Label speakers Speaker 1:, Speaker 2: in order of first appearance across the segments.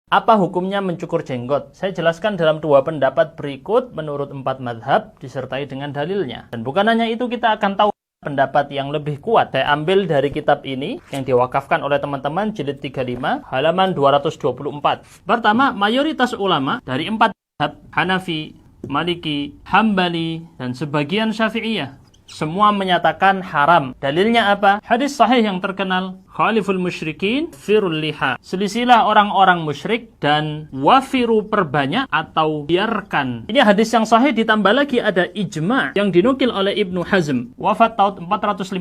Speaker 1: Apa hukumnya mencukur jenggot? Saya jelaskan dalam dua pendapat berikut menurut 4 madhab disertai dengan dalilnya. Dan bukan hanya itu, kita akan tahu pendapat yang lebih kuat. Saya ambil dari kitab ini yang diwakafkan oleh teman-teman jilid 35 halaman 224. Pertama, mayoritas ulama dari 4 madhab, Hanafi, Maliki, Hambali, dan sebagian Syafi'iyah, semua menyatakan haram. Dalilnya apa? Hadis sahih yang terkenal, khaliful musyrikin firul liha. Selisilah orang-orang musyrik dan wafiru perbanyak atau biarkan. Ini hadis yang sahih, ditambah lagi ada ijma' yang dinukil oleh Ibnu Hazm. Wafat tahun 456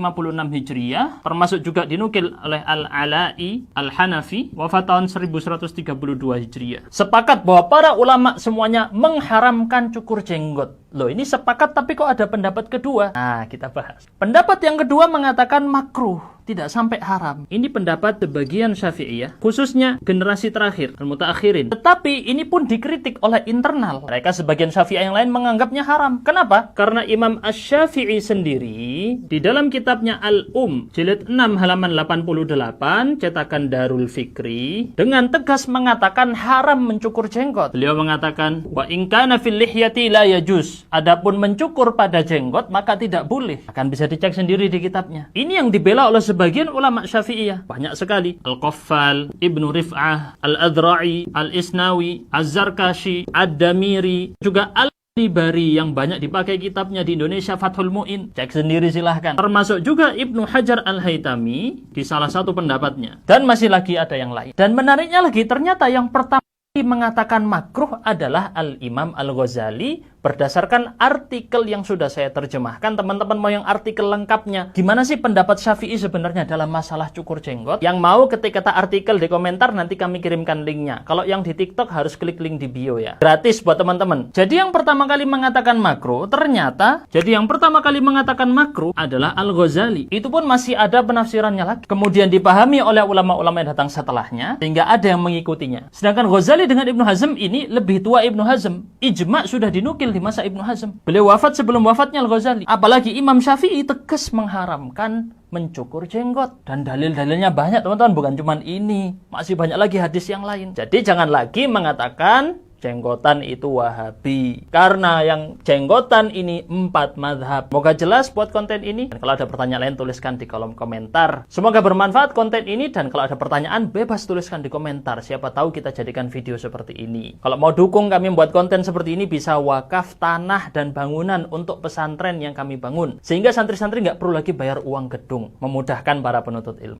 Speaker 1: Hijriyah, termasuk juga dinukil oleh Al-Ala'i Al-Hanafi, wafat tahun 1132 Hijriyah. Sepakat bahwa para ulama semuanya mengharamkan cukur jenggot. Loh, ini sepakat tapi kok ada pendapat kedua? Nah, kita bahas. Pendapat yang kedua mengatakan makruh, tidak sampai haram. Ini pendapat sebagian Syafi'iyah, khususnya generasi terakhir, al-mutaakhirin. Tetapi ini pun dikritik oleh internal. Mereka sebagian Syafi'iyah yang lain menganggapnya haram. Kenapa? Karena Imam Asy-Syafi'i sendiri di dalam kitabnya jilid 6 halaman 88, cetakan Darul Fikri, dengan tegas mengatakan haram mencukur jenggot. Beliau mengatakan, wa in kana fil lihyati la yajuz. Adapun mencukur pada jenggot maka tidak boleh. Akan bisa dicek sendiri di kitabnya. Ini yang dibela oleh sebagian ulama Syafi'iyah. Banyak sekali. Al-Qaffal, Ibnu Rif'ah, Al-Adra'i, Al-Isnawi, Az-Zarkashi, Ad-Damiri, juga Al-Libari yang banyak dipakai kitabnya di Indonesia, Fathul Mu'in. Cek sendiri silahkan. Termasuk juga Ibnu Hajar Al-Haytami di salah satu pendapatnya. Dan masih lagi ada yang lain. Dan menariknya lagi, ternyata yang pertama mengatakan makruh adalah Al-Imam Al-Ghazali berdasarkan artikel yang sudah saya terjemahkan. Teman-teman mau yang artikel lengkapnya, gimana sih pendapat Syafi'i sebenarnya dalam masalah cukur jenggot? Yang mau ketik kata artikel di komentar, nanti kami kirimkan linknya. Kalau yang di TikTok harus klik link di bio ya, gratis buat teman-teman. Jadi yang pertama kali mengatakan makruh adalah Al-Ghazali. Itu pun masih ada penafsirannya lagi, kemudian dipahami oleh ulama-ulama yang datang setelahnya, sehingga ada yang mengikutinya. Sedangkan Ghazali dengan Ibnu Hazm ini lebih tua. Ibnu Hazm ijma' sudah dinukil di masa Ibnu Hazm. Beliau wafat sebelum wafatnya Al-Ghazali. Apalagi Imam Syafi'i tegas mengharamkan mencukur jenggot. Dan dalil-dalilnya banyak teman-teman, bukan cuma ini. Masih banyak lagi hadis yang lain. Jadi jangan lagi mengatakan jenggotan itu Wahabi, karena yang jenggotan ini 4 madhab. Semoga jelas buat konten ini. Dan kalau ada pertanyaan lain, tuliskan di kolom komentar. Semoga bermanfaat konten ini. Dan kalau ada pertanyaan, bebas tuliskan di komentar. Siapa tahu kita jadikan video seperti ini. Kalau mau dukung kami membuat konten seperti ini, bisa wakaf tanah dan bangunan untuk pesantren yang kami bangun, sehingga santri-santri nggak perlu lagi bayar uang gedung, memudahkan para penuntut ilmu.